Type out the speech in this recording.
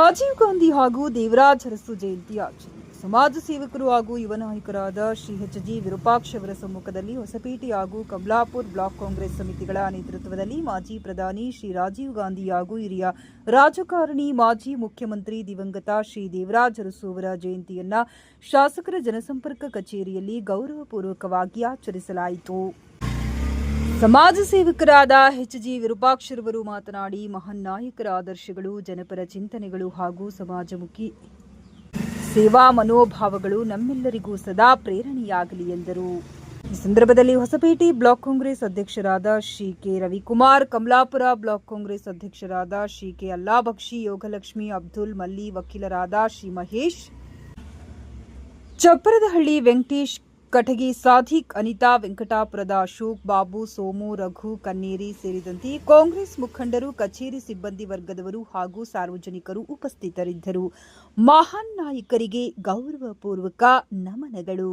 ರಾಜೀವ್ ಗಾಂಧಿ ಹಾಗೂ ದೇವರಾಜ್ ಅರಸು ಜಯಂತಿ ಆಚರಣೆ. ಸಮಾಜ ಸೇವಕರು ಹಾಗೂ ಯುವ ನಾಯಕರಾದ ಶ್ರೀ ಎಚ್.ಜಿ. ವಿರೂಪಾಕ್ಷ ಅವರ ಸಮ್ಮುಖದಲ್ಲಿ ಹೊಸಪೇಟೆ ಹಾಗೂ ಕಮಲಾಪುರ ಬ್ಲಾಕ್ ಕಾಂಗ್ರೆಸ್ ಸಮಿತಿಗಳ ನೇತೃತ್ವದಲ್ಲಿ ಮಾಜಿ ಪ್ರಧಾನಿ ಶ್ರೀ ರಾಜೀವ್ ಗಾಂಧಿ ಹಾಗೂ ಹಿರಿಯ ರಾಜಕಾರಣಿ ಮಾಜಿ ಮುಖ್ಯಮಂತ್ರಿ ದಿವಂಗತ ಶ್ರೀ ದೇವರಾಜ್ ಅರಸು ಅವರ ಜಯಂತಿಯನ್ನ ಶಾಸಕರ ಜನಸಂಪರ್ಕ ಕಚೇರಿಯಲ್ಲಿ ಗೌರವಪೂರ್ವಕವಾಗಿ ಆಚರಿಸಲಾಯಿತು. ಸಮಾಜ ಸೇವಕರಾದ ಎಚ್.ಜಿ. ವಿರೂಪಾಕ್ಷರವರು ಮಾತನಾಡಿ, ಮಹಾನ್ ನಾಯಕರ ಆದರ್ಶಗಳು, ಜನಪರ ಚಿಂತನೆಗಳು ಹಾಗೂ ಸಮಾಜಮುಖಿ ಸೇವಾ ಮನೋಭಾವಗಳು ನಮ್ಮೆಲ್ಲರಿಗೂ ಸದಾ ಪ್ರೇರಣೆಯಾಗಲಿ ಎಂದರು. ಈ ಸಂದರ್ಭದಲ್ಲಿ ಹೊಸಪೇಟೆ ಬ್ಲಾಕ್ ಕಾಂಗ್ರೆಸ್ ಅಧ್ಯಕ್ಷರಾದ ಶ್ರೀ ಕೆ. ರವಿಕುಮಾರ್, ಕಮಲಾಪುರ ಬ್ಲಾಕ್ ಕಾಂಗ್ರೆಸ್ ಅಧ್ಯಕ್ಷರಾದ ಶ್ರೀ ಕೆ. ಅಲ್ಲಾಬಕ್ಷಿ, ಯೋಗಲಕ್ಷ್ಮಿ, ಅಬ್ದುಲ್ ಮಲ್ಲಿ, ವಕೀಲರಾದ ಶ್ರೀ ಮಹೇಶ್, ಚಪ್ಪರದಹಳ್ಳಿ ವೆಂಕಟೇಶ್, ಕಟಗಿ ಸಾದಿಕ್, ಅನಿತಾ, ವೆಂಕಟಾಪುರದ ಅಶೋಕ್, ಬಾಬು, ಸೋಮು, ರಘು, ಕನ್ನೇರಿ ಸೇರಿದಂತೆ ಕಾಂಗ್ರೆಸ್ ಮುಖಂಡರು, ಕಚೇರಿ ಸಿಬ್ಬಂದಿ ವರ್ಗದವರು ಹಾಗೂ ಸಾರ್ವಜನಿಕರು ಉಪಸ್ಥಿತರಿದ್ದರು. ಮಹಾನ್ ನಾಯಕರಿಗೆ ಗೌರವಪೂರ್ವಕ ನಮನಗಳು.